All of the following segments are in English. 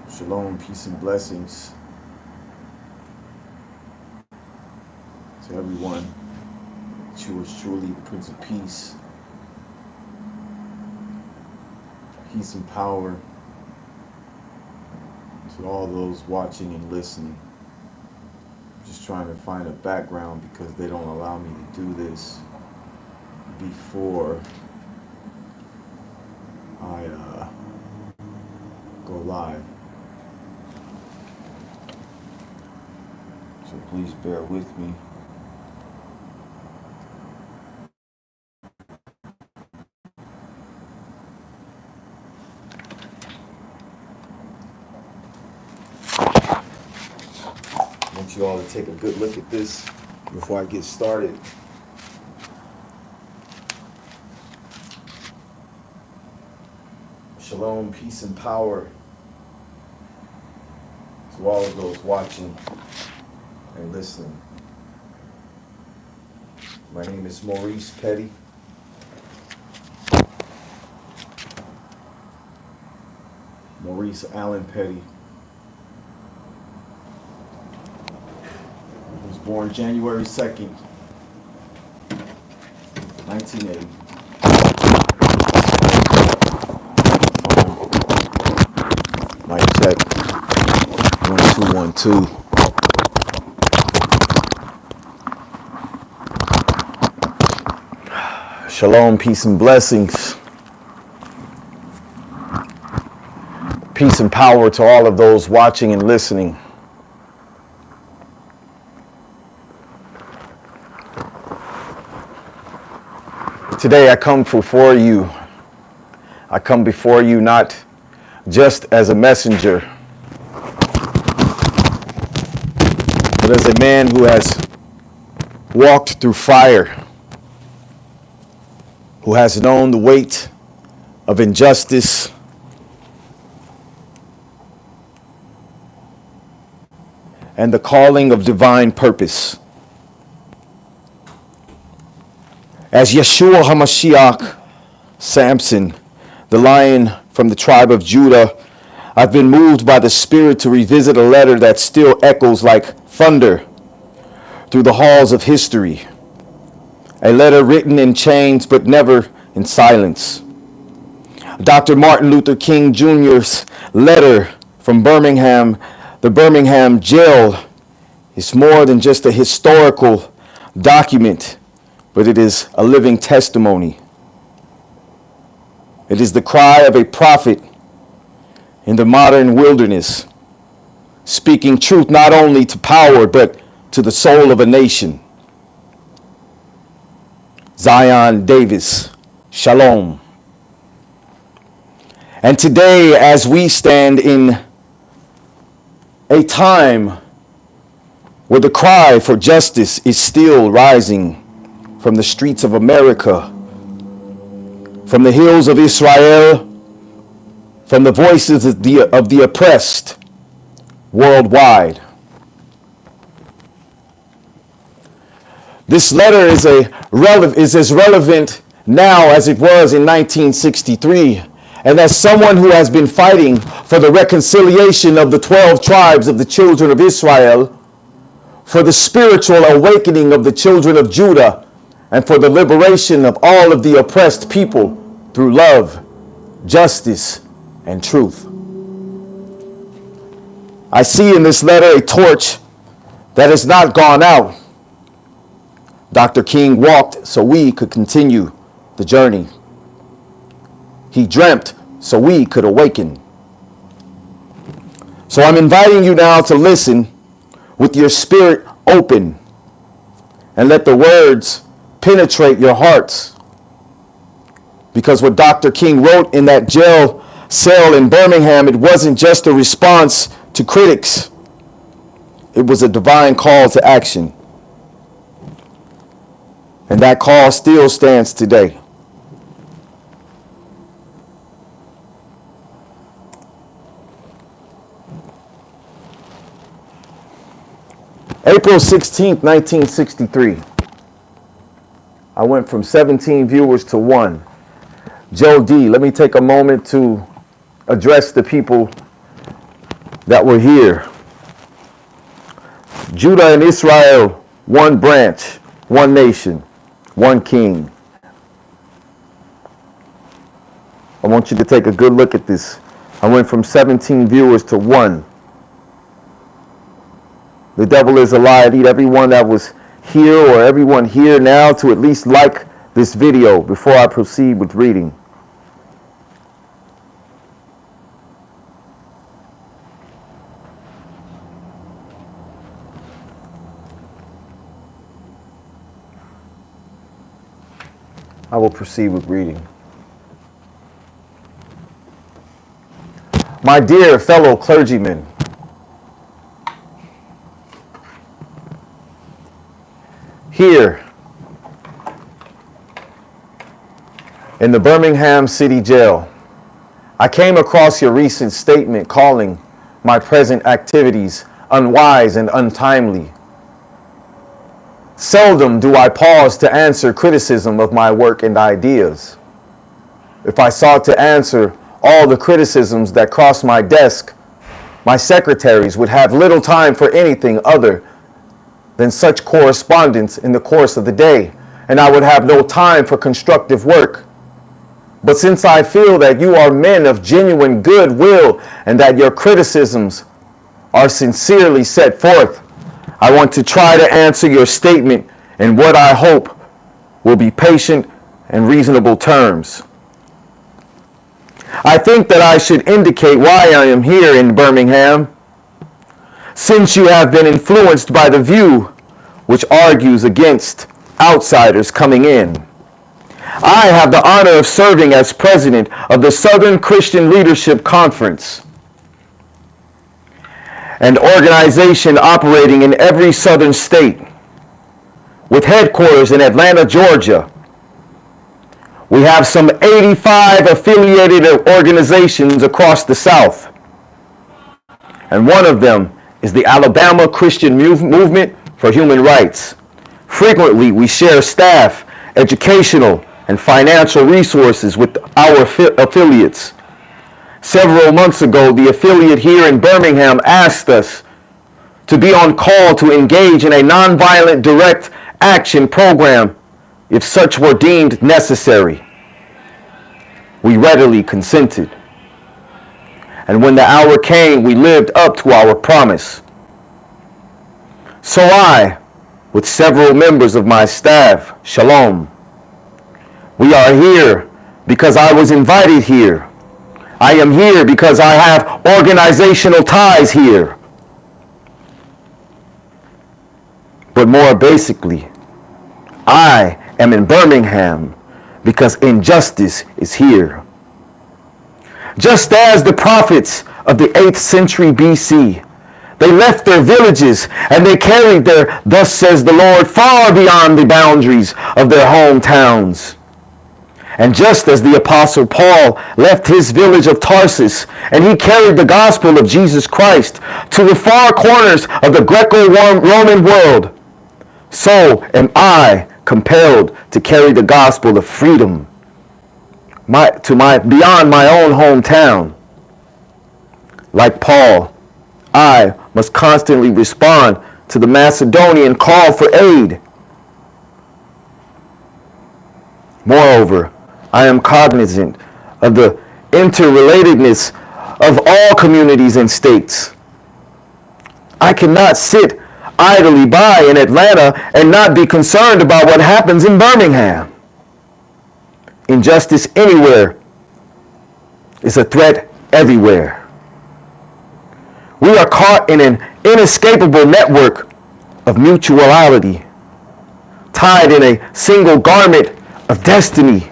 Shalom, peace and blessings to everyone. Yeshua is truly the Prince of Peace. Peace and power to all those watching and listening. I'm just trying to find a background because they don't allow me to do this before I go live. So please bear with me. I want you all to take a good look at this before I get started. Shalom, peace and power to all of those watching and listening. My name is Maurice Petty. Maurice Allen Petty. I was born January 2nd, 1980. Mic check. 1212. Shalom, peace and blessings. Peace and power to all of those watching and listening. Today I come before you. I come before you not just as a messenger, but as a man who has walked through fire, who has known the weight of injustice, and the calling of divine purpose. As Yeshua HaMashiach, Samson, the lion from the tribe of Judah, I've been moved by the Spirit to revisit a letter that still echoes like thunder through the halls of history. A letter written in chains but never in silence. Dr. Martin Luther King Jr.'s letter from Birmingham, the Birmingham Jail, is more than just a historical document, but it is a living testimony. It is the cry of a prophet in the modern wilderness, speaking truth not only to power but to the soul of a nation. Zion Davis, Shalom. And today, as we stand in a time where the cry for justice is still rising from the streets of America, from the hills of Israel, from the voices of the oppressed worldwide. This letter is as relevant now as it was in 1963. And as someone who has been fighting for the reconciliation of the 12 tribes of the children of Israel, for the spiritual awakening of the children of Judah, and for the liberation of all of the oppressed people through love, justice, and truth. I see in this letter a torch that has not gone out. Dr. King walked so we could continue the journey. He dreamt so we could awaken. So I'm inviting you now to listen with your spirit open and let the words penetrate your hearts. Because what Dr. King wrote in that jail cell in Birmingham, it wasn't just a response to critics. It was a divine call to action. And that call still stands today. April 16th, 1963. I went from 17 viewers to 1. Joe D, let me take a moment to address the people that were here. Judah and Israel, one branch, one nation, one king. I want you to take a good look at this. I went from 17 viewers to 1. The devil is a lie. I need everyone that was here or everyone here now to at least like this video before I proceed with reading. I will proceed with reading. My dear fellow clergymen, here in the Birmingham City Jail, I came across your recent statement calling my present activities unwise and untimely. Seldom do I pause to answer criticism of my work and ideas. If I sought to answer all the criticisms that cross my desk, my secretaries would have little time for anything other than such correspondence in the course of the day, and I would have no time for constructive work. But since I feel that you are men of genuine goodwill and that your criticisms are sincerely set forth, I want to try to answer your statement in what I hope will be patient and reasonable terms. I think that I should indicate why I am here in Birmingham, since you have been influenced by the view which argues against outsiders coming in. I have the honor of serving as president of the Southern Christian Leadership Conference, an organization operating in every southern state, with headquarters in Atlanta, Georgia. We have some 85 affiliated organizations across the South, and one of them is the Alabama Christian Movement for Human Rights. Frequently, we share staff, educational, and financial resources with our affiliates. Several months ago, the affiliate here in Birmingham asked us to be on call to engage in a nonviolent direct action program if such were deemed necessary. We readily consented. And when the hour came, we lived up to our promise. So I, with several members of my staff, Shalom, we are here because I was invited here. I am here because I have organizational ties here. But more basically, I am in Birmingham because injustice is here. Just as the prophets of the 8th century BC, they left their villages and they carried their "Thus says the Lord" far beyond the boundaries of their hometowns. And just as the Apostle Paul left his village of Tarsus and he carried the gospel of Jesus Christ to the far corners of the Greco-Roman world, so am I compelled to carry the gospel of freedom beyond my own hometown. Like Paul, I must constantly respond to the Macedonian call for aid. Moreover, I am cognizant of the interrelatedness of all communities and states. I cannot sit idly by in Atlanta and not be concerned about what happens in Birmingham. Injustice anywhere is a threat everywhere. We are caught in an inescapable network of mutuality, tied in a single garment of destiny.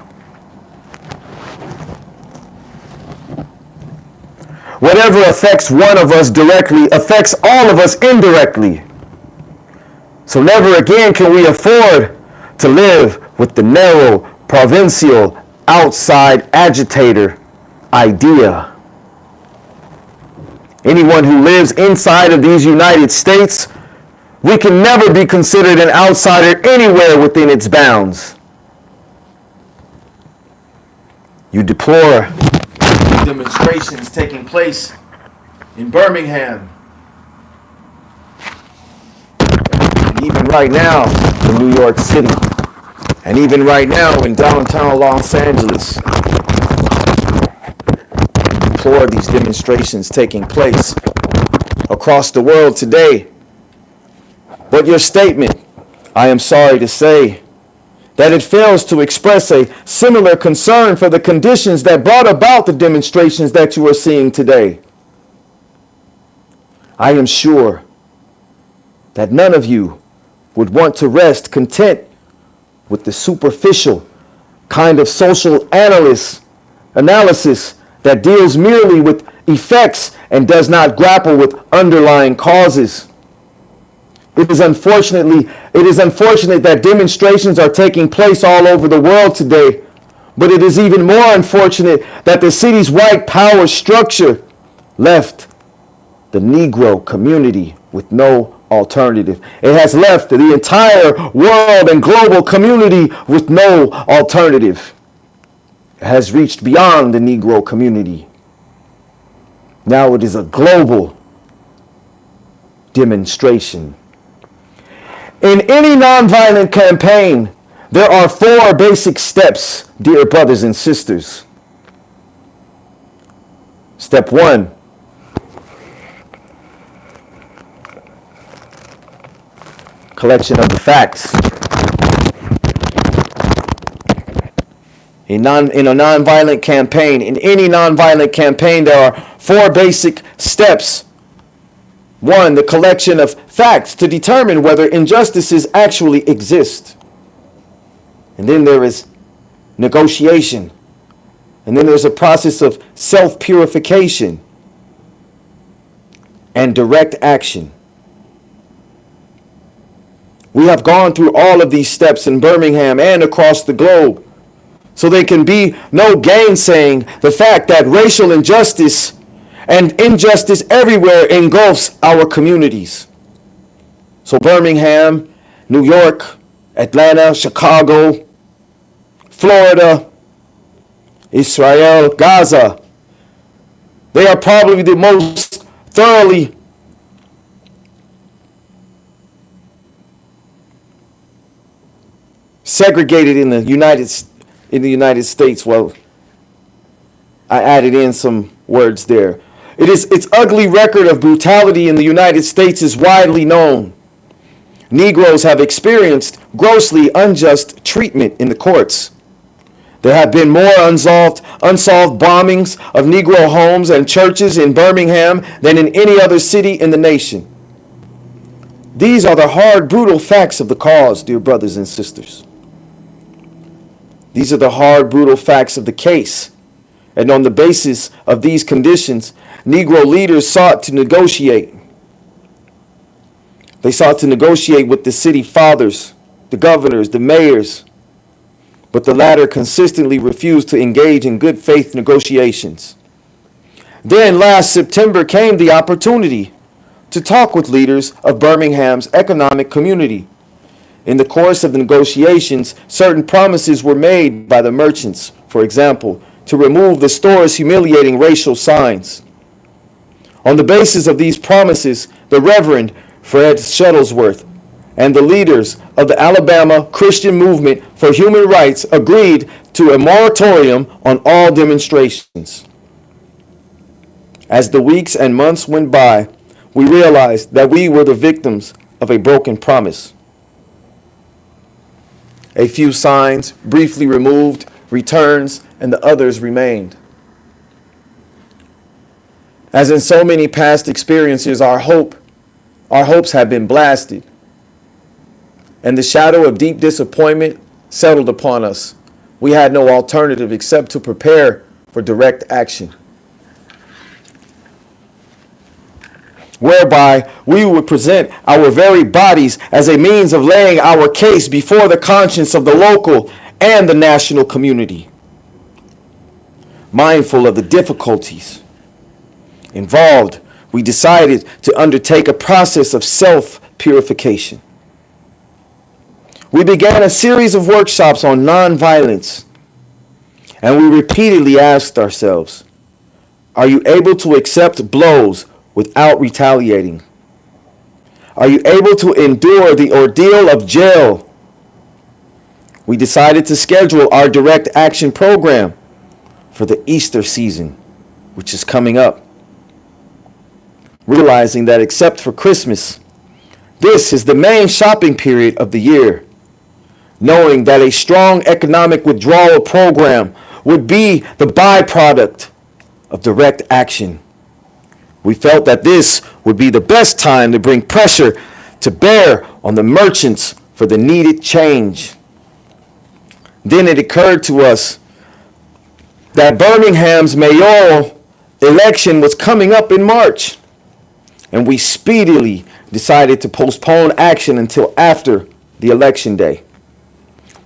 Whatever affects one of us directly affects all of us indirectly. So never again can we afford to live with the narrow, provincial, outside agitator idea. Anyone who lives inside of these United States We can never be considered an outsider anywhere within its bounds. You deplore demonstrations taking place in Birmingham, and even right now in New York City, and even right now in downtown Los Angeles. You deplore these demonstrations taking place across the world today. But your statement, I am sorry to say, that it fails to express a similar concern for the conditions that brought about the demonstrations that you are seeing today. I am sure that none of you would want to rest content with the superficial kind of social analysis that deals merely with effects and does not grapple with underlying causes. It is unfortunate that demonstrations are taking place all over the world today, but it is even more unfortunate that the city's white power structure left the Negro community with no alternative. It has left the entire world and global community with no alternative. It has reached beyond the Negro community. Now it is a global demonstration. In any nonviolent campaign, there are 4 basic steps, dear brothers and sisters. Step 1. Collection of the facts. In a nonviolent campaign, in any nonviolent campaign, there are 4 basic steps. 1, the collection of facts to determine whether injustices actually exist. And then there is negotiation. And then there's a process of self-purification and direct action. We have gone through all of these steps in Birmingham and across the globe. So there can be no gainsaying the fact that racial injustice and injustice everywhere engulfs our communities. So Birmingham, New York, Atlanta, Chicago, Florida, Israel, Gaza, they are probably the most thoroughly segregated in the United States. Well, I added in some words there. Its ugly record of brutality in the United States is widely known. Negroes have experienced grossly unjust treatment in the courts. There have been more unsolved bombings of Negro homes and churches in Birmingham than in any other city in the nation. These are the hard, brutal facts of the cause, dear brothers and sisters. These are the hard, brutal facts of the case. And on the basis of these conditions, Negro leaders sought to negotiate. They sought to negotiate with the city fathers, the governors, the mayors, but the latter consistently refused to engage in good faith negotiations. Then last September came the opportunity to talk with leaders of Birmingham's economic community. In the course of the negotiations, certain promises were made by the merchants, for example, to remove the store's humiliating racial signs. On the basis of these promises, the Reverend Fred Shuttlesworth and the leaders of the Alabama Christian Movement for Human Rights agreed to a moratorium on all demonstrations. As the weeks and months went by, we realized that we were the victims of a broken promise. A few signs, briefly removed, returns, and the others remained. As in so many past experiences, our hopes have been blasted, and the shadow of deep disappointment settled upon us. We had no alternative except to prepare for direct action, whereby we would present our very bodies as a means of laying our case before the conscience of the local and the national community. Mindful of the difficulties involved, we decided to undertake a process of purification. We began a series of workshops on nonviolence, and we repeatedly asked ourselves, are you able to accept blows without retaliating? Are you able to endure the ordeal of jail? We decided to schedule our direct action program for the Easter season, which is coming up. Realizing that except for Christmas, this is the main shopping period of the year. Knowing that a strong economic withdrawal program would be the byproduct of direct action, we felt that this would be the best time to bring pressure to bear on the merchants for the needed change. Then it occurred to us that Birmingham's mayoral election was coming up in March, and we speedily decided to postpone action until after the election day.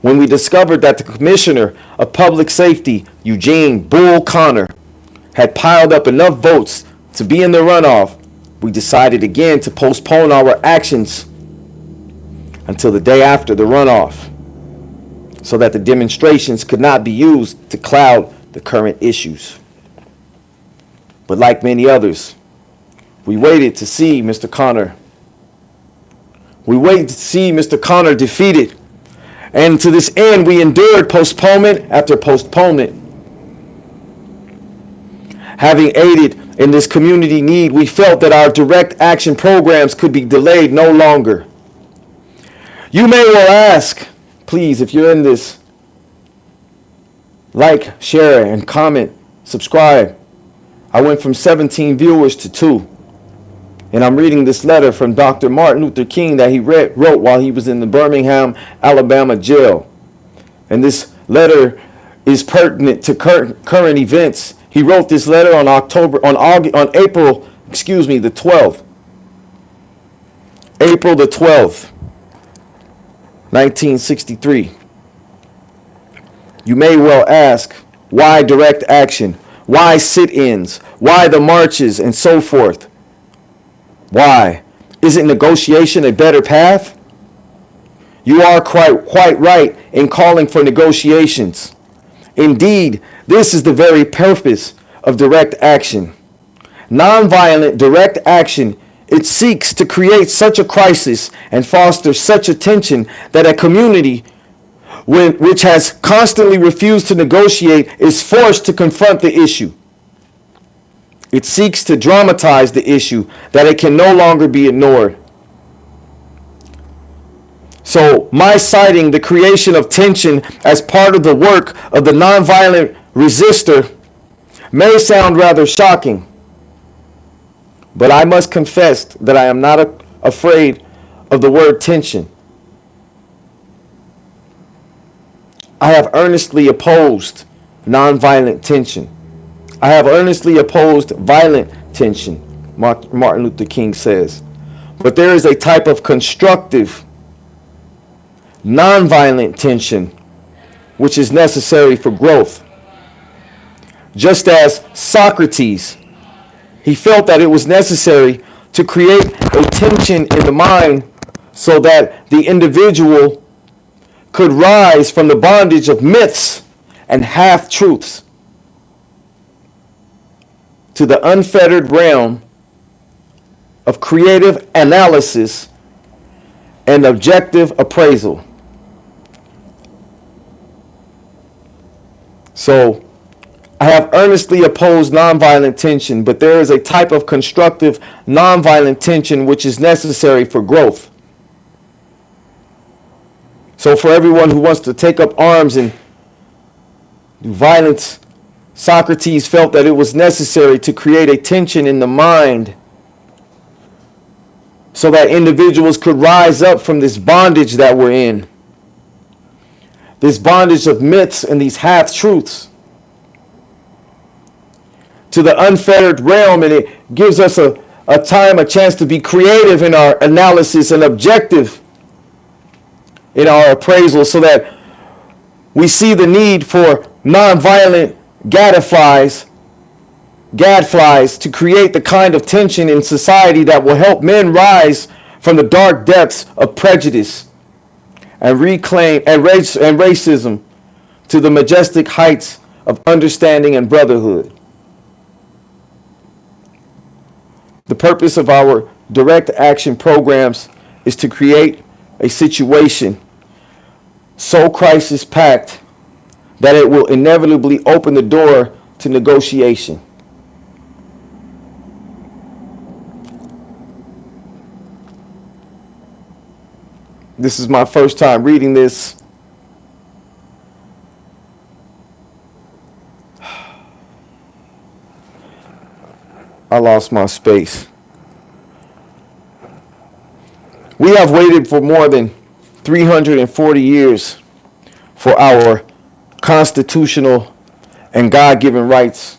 When we discovered that the Commissioner of Public Safety, Eugene Bull Connor, had piled up enough votes to be in the runoff, we decided again to postpone our actions until the day after the runoff, so that the demonstrations could not be used to cloud the current issues. But like many others, we waited to see Mr. Connor. We waited to see Mr. Connor defeated. And to this end, we endured postponement after postponement. Having aided in this community need, we felt that our direct action programs could be delayed no longer. You may well ask, please, if you're in this, like, share, and comment, subscribe. I went from 17 viewers to 2. And I'm reading this letter from Dr. Martin Luther King that he wrote while he was in the Birmingham, Alabama jail. And this letter is pertinent to current events. He wrote this letter on April the 12th. April the 12th, 1963. You may well ask, why direct action? Why sit-ins? Why the marches and so forth? Why? Isn't negotiation a better path? You are quite right in calling for negotiations. Indeed, this is the very purpose of direct action. Nonviolent direct action, it seeks to create such a crisis and foster such a tension that a community which has constantly refused to negotiate is forced to confront the issue. It seeks to dramatize the issue that it can no longer be ignored. So, my citing the creation of tension as part of the work of the nonviolent resistor may sound rather shocking, but I must confess that I am not afraid of the word tension. I have earnestly opposed nonviolent tension. I have earnestly opposed violent tension, Martin Luther King says. But there is a type of constructive, nonviolent tension which is necessary for growth. Just as Socrates, he felt that it was necessary to create a tension in the mind so that the individual could rise from the bondage of myths and half-truths to the unfettered realm of creative analysis and objective appraisal. So, I have earnestly opposed nonviolent tension, but there is a type of constructive nonviolent tension which is necessary for growth. So for everyone who wants to take up arms and do violence, Socrates felt that it was necessary to create a tension in the mind so that individuals could rise up from this bondage that we're in. This bondage of myths and these half-truths to the unfettered realm, and it gives us a chance to be creative in our analysis and objective in our appraisal so that we see the need for nonviolent gadflies to create the kind of tension in society that will help men rise from the dark depths of prejudice and racism to the majestic heights of understanding and brotherhood. The purpose of our direct action programs is to create a situation so crisis packed that it will inevitably open the door to negotiation. This is my first time reading this. I lost my space. We have waited for more than 340 years for our constitutional and God-given rights.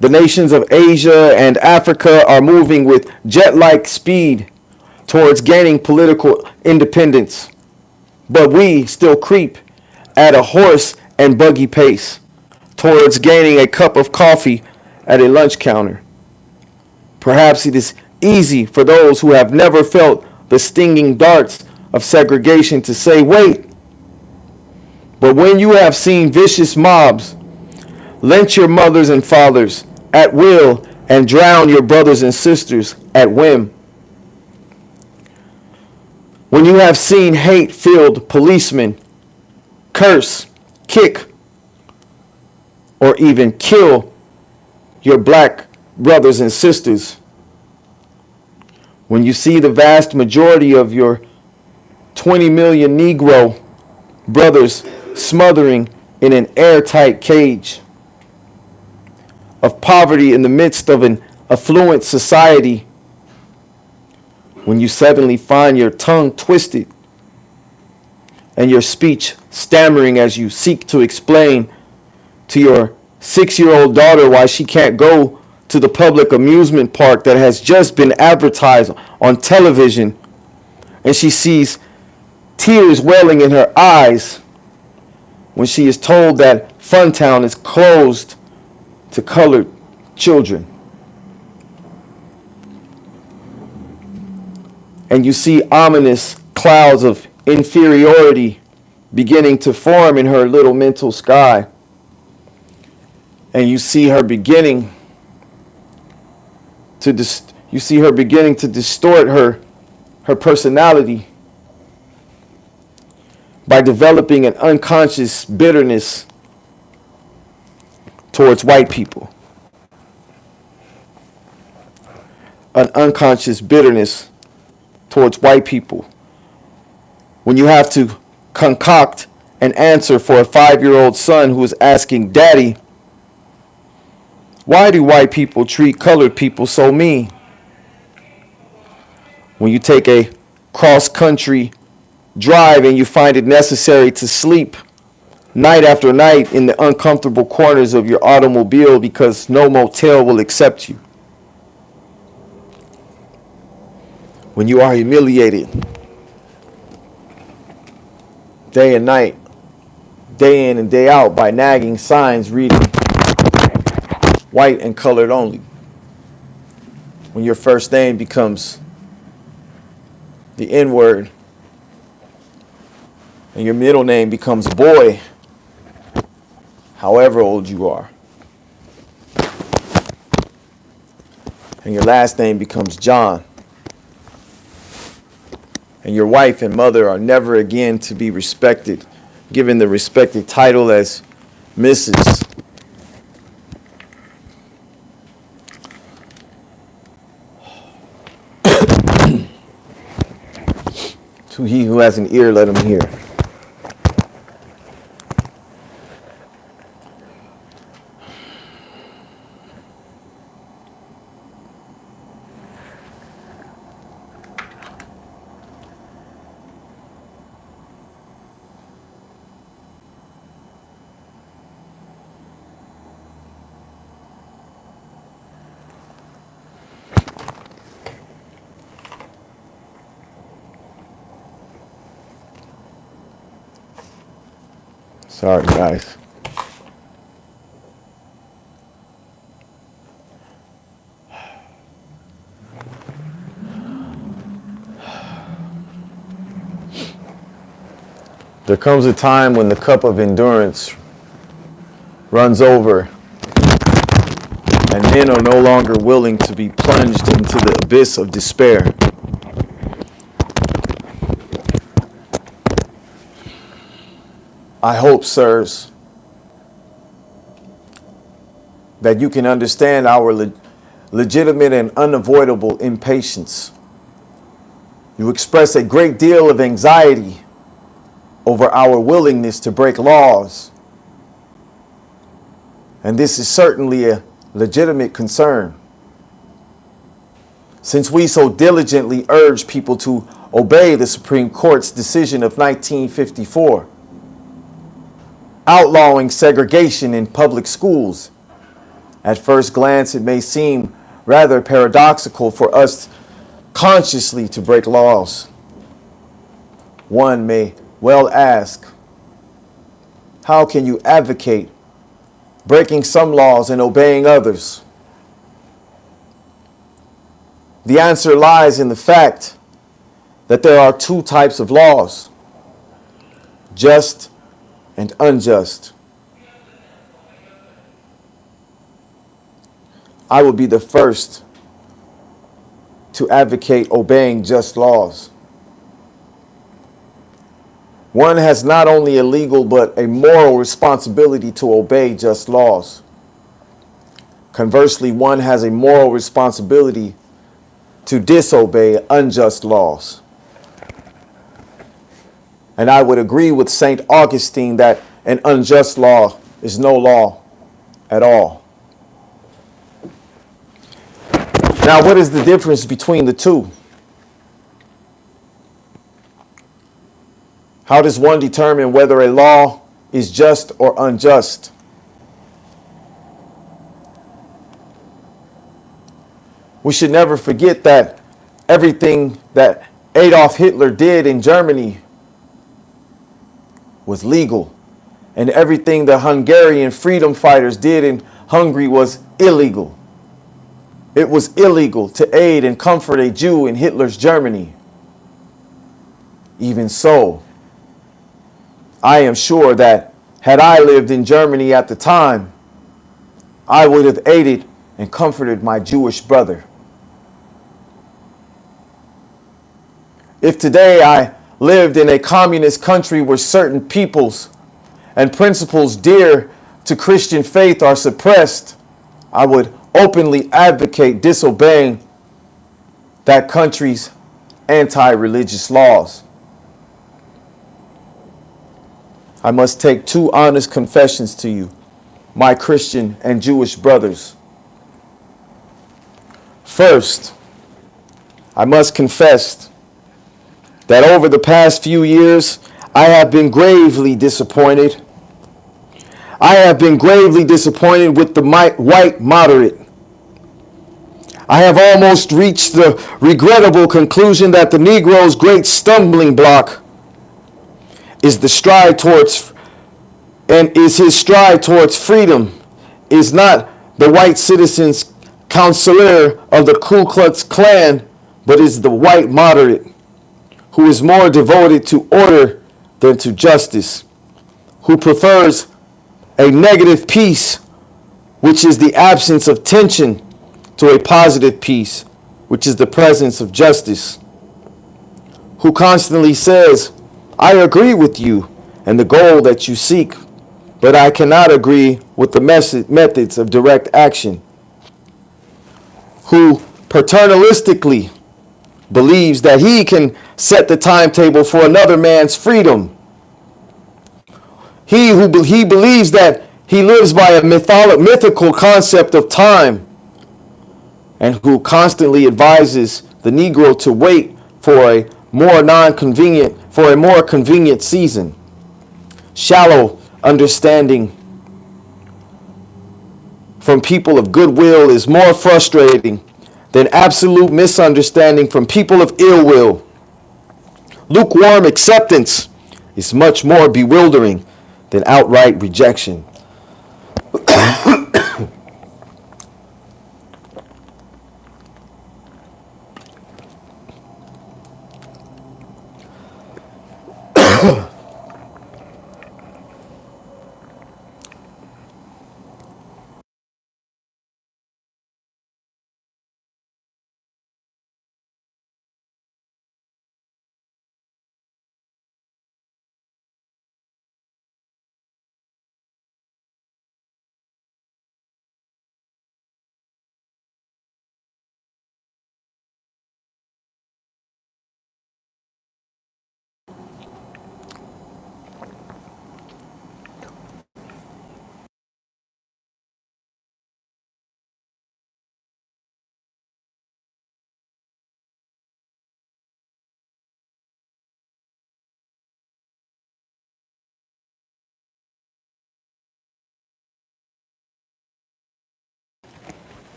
The nations of Asia and Africa are moving with jet-like speed towards gaining political independence, but we still creep at a horse and buggy pace towards gaining a cup of coffee at a lunch counter. Perhaps it is easy for those who have never felt the stinging darts of segregation to say, wait. But when you have seen vicious mobs lynch your mothers and fathers at will and drown your brothers and sisters at whim, when you have seen hate-filled policemen curse, kick, or even kill your black brothers and sisters, when you see the vast majority of your 20 million Negro brothers smothering in an airtight cage of poverty in the midst of an affluent society, when you suddenly find your tongue twisted and your speech stammering as you seek to explain to your 6-year-old daughter why she can't go to the public amusement park that has just been advertised on television, and she sees tears welling in her eyes when she is told that Funtown is closed to colored children. And you see ominous clouds of inferiority beginning to form in her little mental sky. And you see her beginning to distort her personality by developing an unconscious bitterness towards white people. An unconscious bitterness towards white people. When you have to concoct an answer for a 5-year-old son who is asking, Daddy, why do white people treat colored people so mean? When you take a cross-country drive and you find it necessary to sleep night after night in the uncomfortable corners of your automobile because no motel will accept you. When you are humiliated day and night, day in and day out by nagging signs reading white and colored only. When your first name becomes the N-word and your middle name becomes boy, however old you are. And your last name becomes John. And your wife and mother are never again to be respected, given the respected title as Mrs. To he who has an ear, let him hear. Sorry, guys. There comes a time when the cup of endurance runs over and men are no longer willing to be plunged into the abyss of despair. I hope, sirs, that you can understand our legitimate and unavoidable impatience. You express a great deal of anxiety over our willingness to break laws. And this is certainly a legitimate concern, since we so diligently urge people to obey the Supreme Court's decision of 1954, outlawing segregation in public schools. At first glance, it may seem rather paradoxical for us consciously to break laws. One may well ask, how can you advocate breaking some laws and obeying others? The answer lies in the fact that there are two types of laws, just and unjust. I will be the first to advocate obeying just laws. One has not only a legal but a moral responsibility to obey just laws. Conversely, one has a moral responsibility to disobey unjust laws. And I would agree with St. Augustine that an unjust law is no law at all. Now, what is the difference between the two? How does one determine whether a law is just or unjust? We should never forget that everything that Adolf Hitler did in Germany was legal, and everything the Hungarian freedom fighters did in Hungary was illegal. It was illegal to aid and comfort a Jew in Hitler's Germany. Even so, I am sure that had I lived in Germany at the time, I would have aided and comforted my Jewish brother. If today I lived in a communist country where certain peoples and principles dear to Christian faith are suppressed, I would openly advocate disobeying that country's anti-religious laws. I must take two honest confessions to you, my Christian and Jewish brothers. First, I must confess that over the past few years, I have been gravely disappointed. I have been gravely disappointed with the white moderate. I have almost reached the regrettable conclusion that the Negro's great stumbling block is his stride towards freedom is not the white citizens counselor of the Ku Klux Klan, but is the white moderate who is more devoted to order than to justice, who prefers a negative peace, which is the absence of tension, to a positive peace, which is the presence of justice, who constantly says, I agree with you and the goal that you seek, but I cannot agree with the methods of direct action, who paternalistically believes that he can set the timetable for another man's freedom. He believes that he lives by a mythical concept of time, and who constantly advises the Negro to wait for a more convenient season. Shallow understanding from people of goodwill is more frustrating than absolute misunderstanding from people of ill will. Lukewarm acceptance is much more bewildering than outright rejection.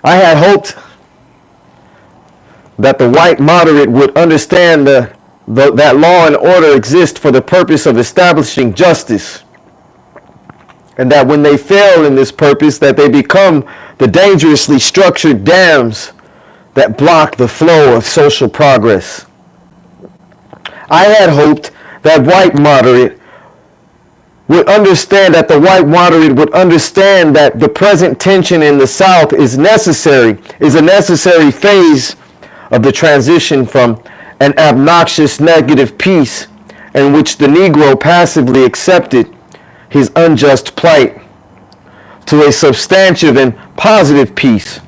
I had hoped that the white moderate would understand that law and order exist for the purpose of establishing justice, and that when they fail in this purpose, that they become the dangerously structured dams that block the flow of social progress. I had hoped that white moderate would understand that the white moderate would understand that the present tension in the South is a necessary phase of the transition from an obnoxious negative peace in which the Negro passively accepted his unjust plight to a substantive and positive peace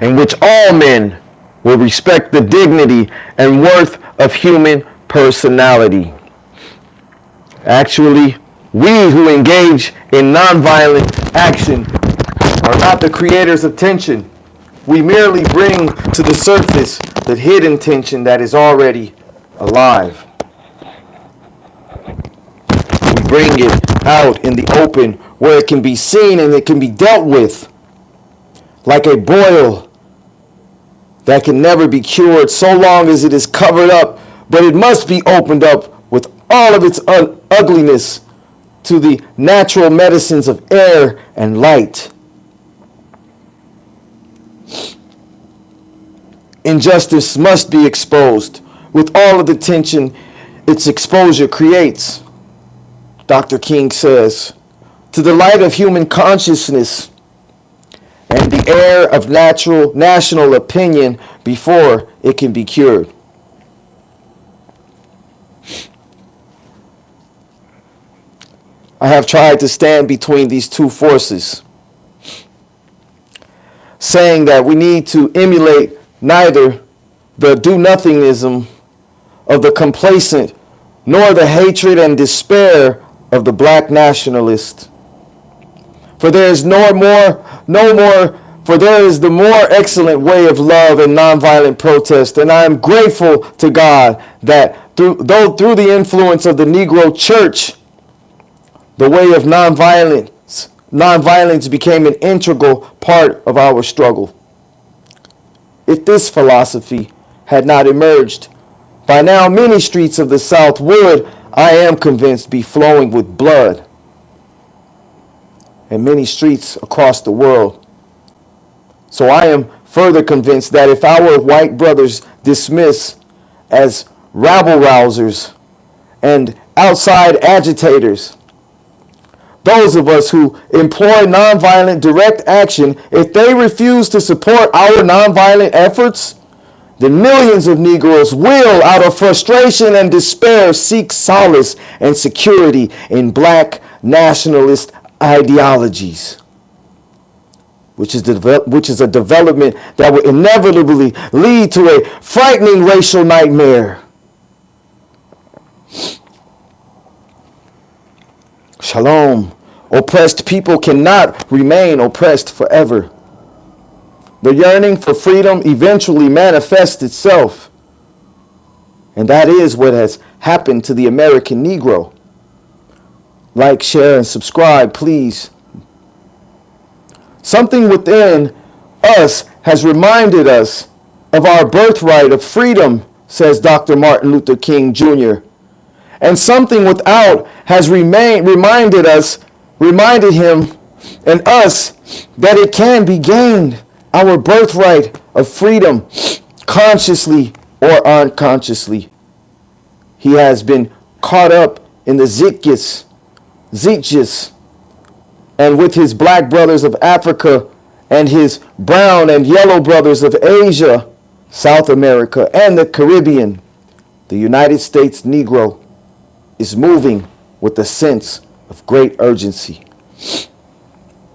in which all men will respect the dignity and worth of human personality. Actually, we who engage in nonviolent action are not the creators of tension. We merely bring to the surface the hidden tension that is already alive. We bring it out in the open where it can be seen and it can be dealt with, like a boil that can never be cured so long as it is covered up, but it must be opened up with all of its ugliness to the natural medicines of air and light. Injustice must be exposed with all of the tension its exposure creates. Dr. King says, to the light of human consciousness and the air of national opinion before it can be cured. I have tried to stand between these two forces, saying that we need to emulate neither the do-nothingism of the complacent nor the hatred and despair of the black nationalist. For there is for there is the more excellent way of love and nonviolent protest, and I am grateful to God that through the influence of the Negro Church, the way of nonviolence became an integral part of our struggle. If this philosophy had not emerged, by now many streets of the South would, I am convinced, be flowing with blood. And many streets across the world. So I am further convinced that if our white brothers dismiss as rabble-rousers and outside agitators those of us who employ nonviolent direct action, if they refuse to support our nonviolent efforts, then millions of Negroes will, out of frustration and despair, seek solace and security in black nationalist ideologies, which is a development that will inevitably lead to a frightening racial nightmare. Shalom. Oppressed people cannot remain oppressed forever. The yearning for freedom eventually manifests itself. And that is what has happened to the American Negro. Like, share, and subscribe, please. Something within us has reminded us of our birthright of freedom, says Dr. Martin Luther King Jr. And something without has reminded him and us that it can be gained, our birthright of freedom, consciously or unconsciously. He has been caught up in the Zeitgeist, and with his black brothers of Africa and his brown and yellow brothers of Asia, South America, and the Caribbean, the United States Negro is moving with a sense of great urgency.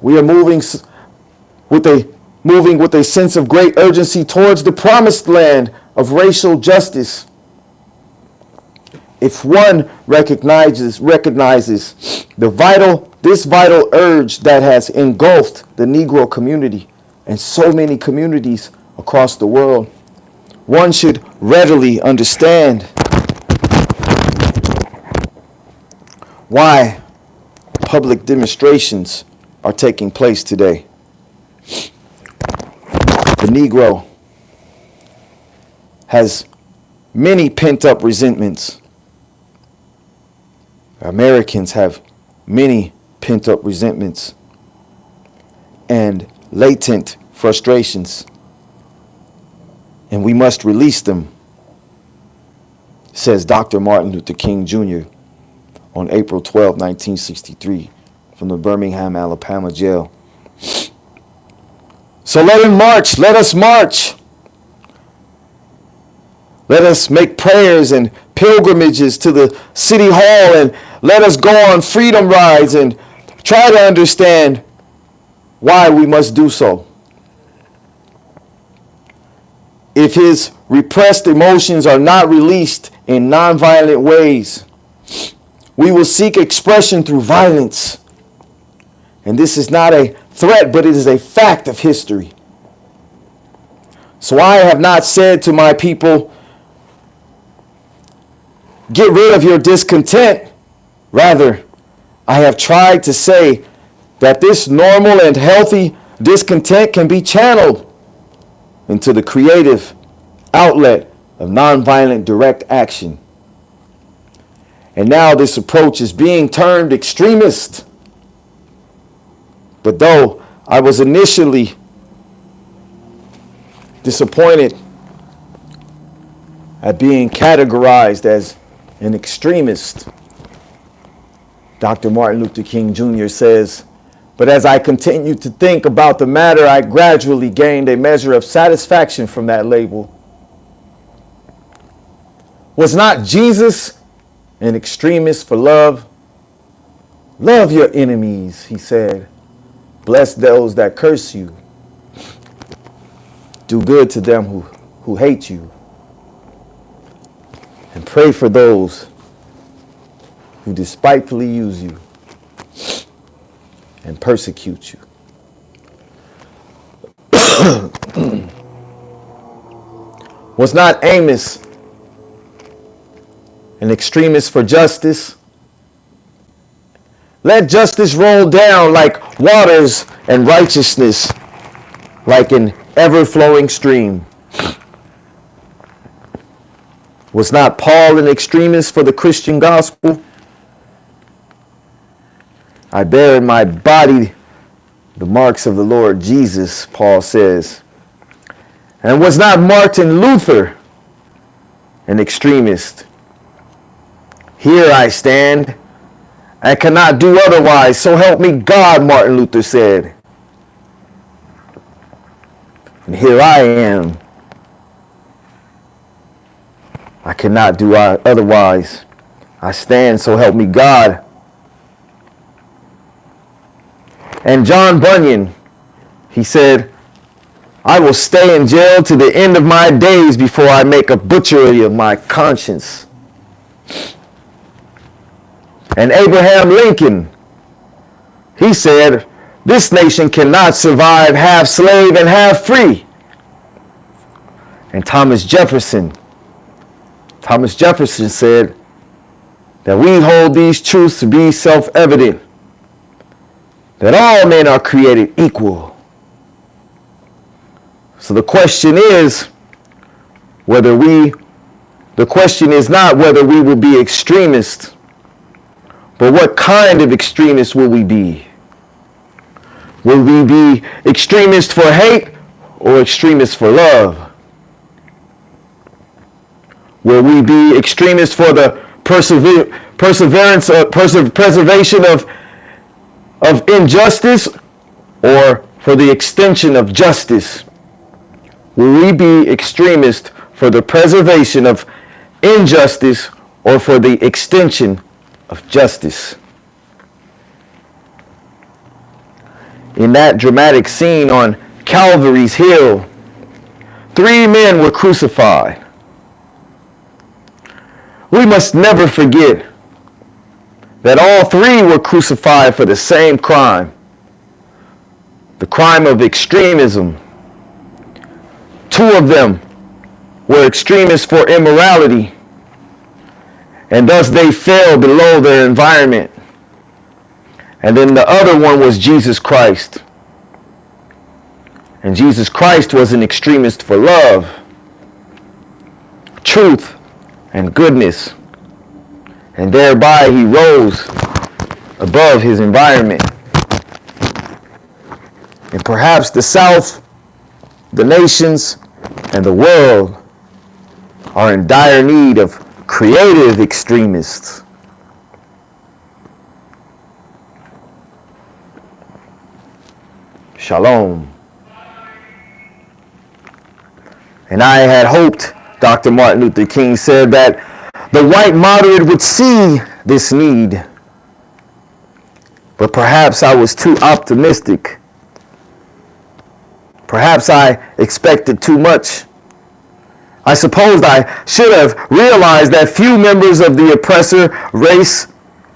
We are moving with a sense of great urgency towards the promised land of racial justice. If one recognizes this vital urge that has engulfed the Negro community and so many communities across the world, one should readily understand why public demonstrations are taking place today. The Negro has many pent-up resentments. Americans have many pent-up resentments and latent frustrations, and we must release them, says Dr. Martin Luther King Jr. on April 12, 1963, from the Birmingham, Alabama jail. So let him march. Let us march. Let us make prayers and pilgrimages to the city hall, and let us go on freedom rides and try to understand why we must do so. If his repressed emotions are not released in nonviolent ways, we will seek expression through violence. And this is not a threat, but it is a fact of history. So I have not said to my people, get rid of your discontent. Rather, I have tried to say that this normal and healthy discontent can be channeled into the creative outlet of nonviolent direct action. And now this approach is being termed extremist. But though I was initially disappointed at being categorized as an extremist, Dr. Martin Luther King Jr. says, but as I continued to think about the matter, I gradually gained a measure of satisfaction from that label. Was not Jesus an extremist for love? Love your enemies, he said. Bless those that curse you. Do good to them who hate you. And pray for those who despitefully use you and persecute you. Was not Amos an extremist for justice? Let justice roll down like waters and righteousness like an ever-flowing stream. Was not Paul an extremist for the Christian gospel? I bear in my body the marks of the Lord Jesus, Paul says. And was not Martin Luther an extremist? Here I stand. I cannot do otherwise. So help me God, Martin Luther said. And here I am. I cannot do otherwise. I stand, so help me God. And John Bunyan, he said, I will stay in jail to the end of my days before I make a butchery of my conscience. And Abraham Lincoln, he said, this nation cannot survive half slave and half free. And Thomas Jefferson said that we hold these truths to be self-evident, that all men are created equal. So the question is not whether we will be extremists, but what kind of extremists will we be? Will we be extremists for hate or extremists for love? Will we be extremists for the preservation of injustice or for the extension of justice? Will we be extremists for the preservation of injustice or for the extension of justice? In that dramatic scene on Calvary's Hill, 3 men were crucified. We must never forget that all 3 were crucified for the same crime, the crime of extremism. 2 of them were extremists for immorality, and thus they fell below their environment. And then the other one was Jesus Christ. And Jesus Christ was an extremist for love, truth, and goodness. And thereby he rose above his environment. And perhaps the South, the nations, and the world are in dire need of creative extremists. Shalom. And I had hoped, Dr. Martin Luther King said, that the white moderate would see this need. But perhaps I was too optimistic. Perhaps I expected too much. I suppose I should have realized that few members of the oppressor race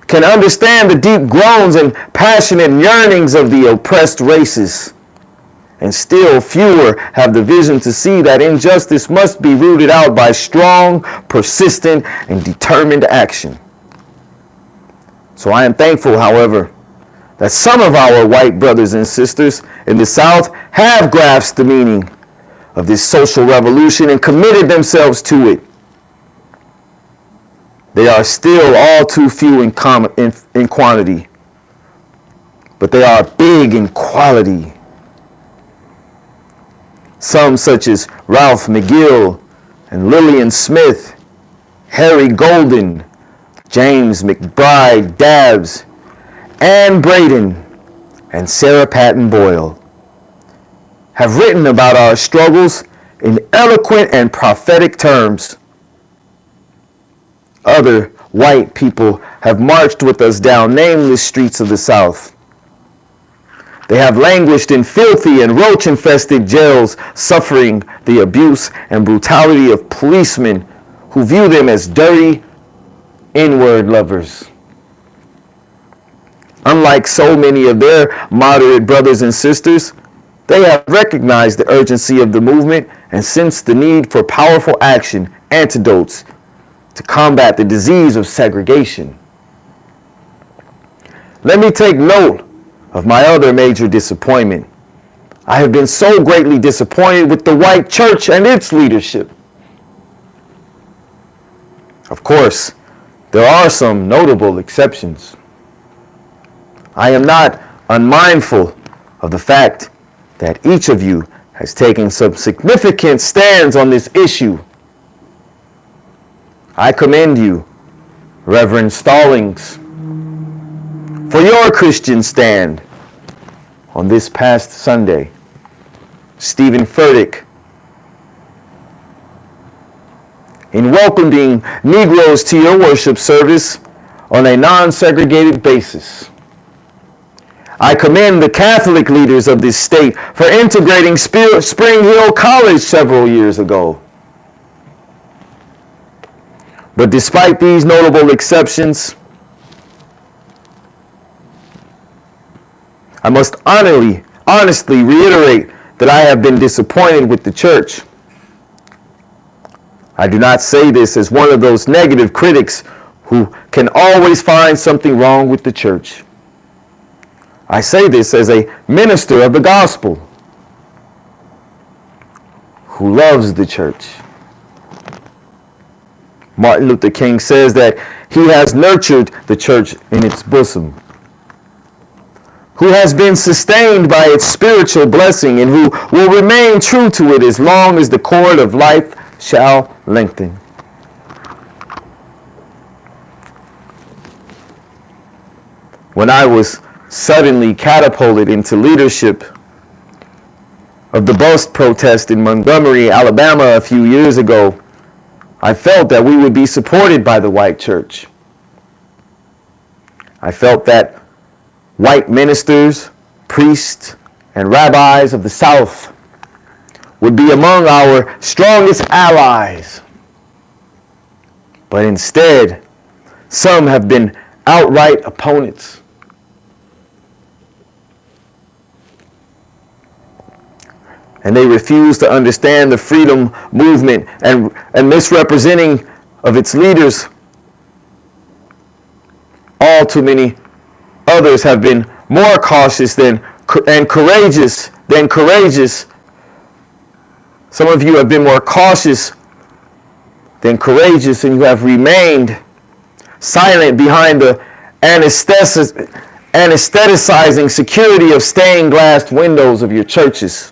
can understand the deep groans and passionate yearnings of the oppressed races. And still fewer have the vision to see that injustice must be rooted out by strong, persistent, and determined action. So I am thankful, however, that some of our white brothers and sisters in the South have grasped the meaning of this social revolution and committed themselves to it. They are still all too few in quantity, but they are big in quality. Some such as Ralph McGill and Lillian Smith, Harry Golden, James McBride Dabbs, Ann Braden, and Sarah Patton Boyle have written about our struggles in eloquent and prophetic terms. Other white people have marched with us down nameless streets of the South. They have languished in filthy and roach-infested jails, suffering the abuse and brutality of policemen who view them as dirty, inward lovers. Unlike so many of their moderate brothers and sisters, they have recognized the urgency of the movement and sensed the need for powerful action, antidotes to combat the disease of segregation. Let me take note of my other major disappointment. I have been so greatly disappointed with the white church and its leadership. Of course, there are some notable exceptions. I am not unmindful of the fact that each of you has taken some significant stands on this issue. I commend you, Reverend Stallings, for your Christian stand on this past Sunday. Stephen Furtick, in welcoming Negroes to your worship service on a non-segregated basis. I commend the Catholic leaders of this state for integrating Spring Hill College several years ago. But despite these notable exceptions, I must honestly reiterate that I have been disappointed with the church. I do not say this as one of those negative critics who can always find something wrong with the church. I say this as a minister of the gospel who loves the church. Martin Luther King says that he has nurtured the church in its bosom, who has been sustained by its spiritual blessing, and who will remain true to it as long as the cord of life shall lengthen. When I was suddenly catapulted into leadership of the bus protest in Montgomery, Alabama a few years ago, I felt that we would be supported by the white church. I felt that white ministers, priests, and rabbis of the South would be among our strongest allies. But instead, some have been outright opponents. And they refuse to understand the freedom movement and misrepresenting of its leaders. All too many others have been more cautious and courageous Some of you have been more cautious than courageous, and you have remained silent behind the anesthetizing security of stained glass windows of your churches.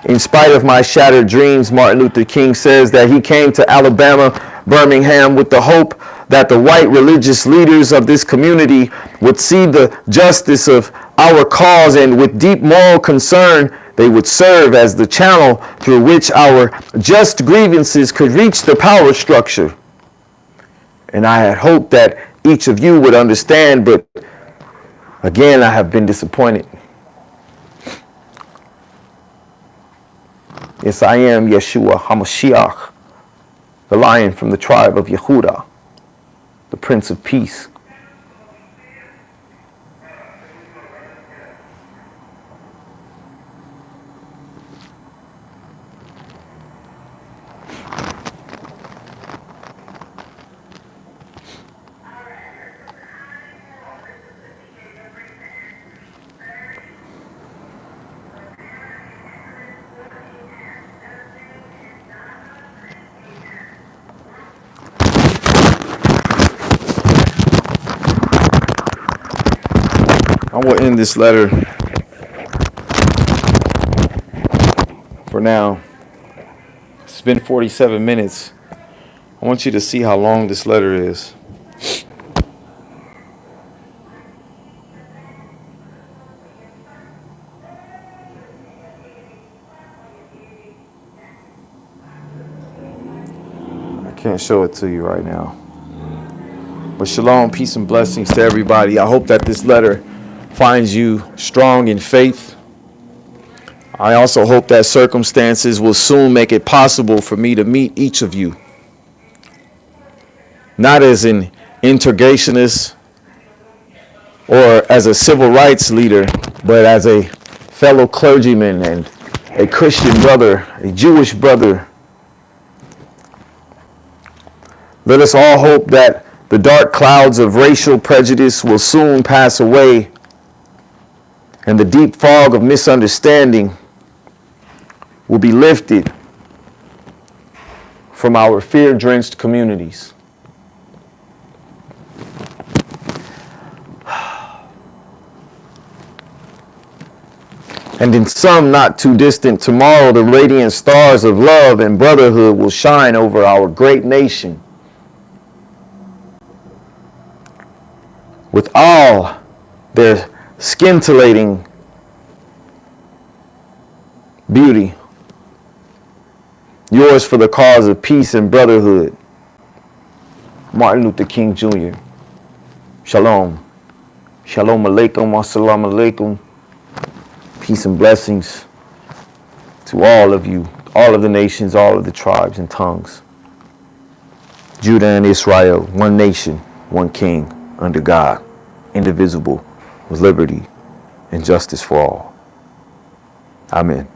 In spite of my shattered dreams, Martin Luther King says that he came to Alabama, Birmingham, with the hope that the white religious leaders of this community would see the justice of our cause, and with deep moral concern, they would serve as the channel through which our just grievances could reach the power structure. And I had hoped that each of you would understand, but again, I have been disappointed. Yes, I am Yeshua HaMashiach, the Lion from the tribe of Yehudah, the Prince of Peace. I will end this letter for now. It's been 47 minutes. I want you to see how long this letter is. I can't show it to you right now. But shalom, peace and blessings to everybody. I hope that this letter finds you strong in faith. I also hope that circumstances will soon make it possible for me to meet each of you. Not as an integrationist or as a civil rights leader, but as a fellow clergyman and a Christian brother, a Jewish brother. Let us all hope that the dark clouds of racial prejudice will soon pass away, and the deep fog of misunderstanding will be lifted from our fear-drenched communities. And in some not too distant tomorrow, the radiant stars of love and brotherhood will shine over our great nation. With all their scintillating beauty, yours for the cause of peace and brotherhood, Martin Luther King Jr. Shalom. Shalom alaikum, assalamu alaikum. Peace and blessings to all of you, all of the nations, all of the tribes and tongues. Judah and Israel, one nation, one king, under God, indivisible, with liberty and justice for all. Amen.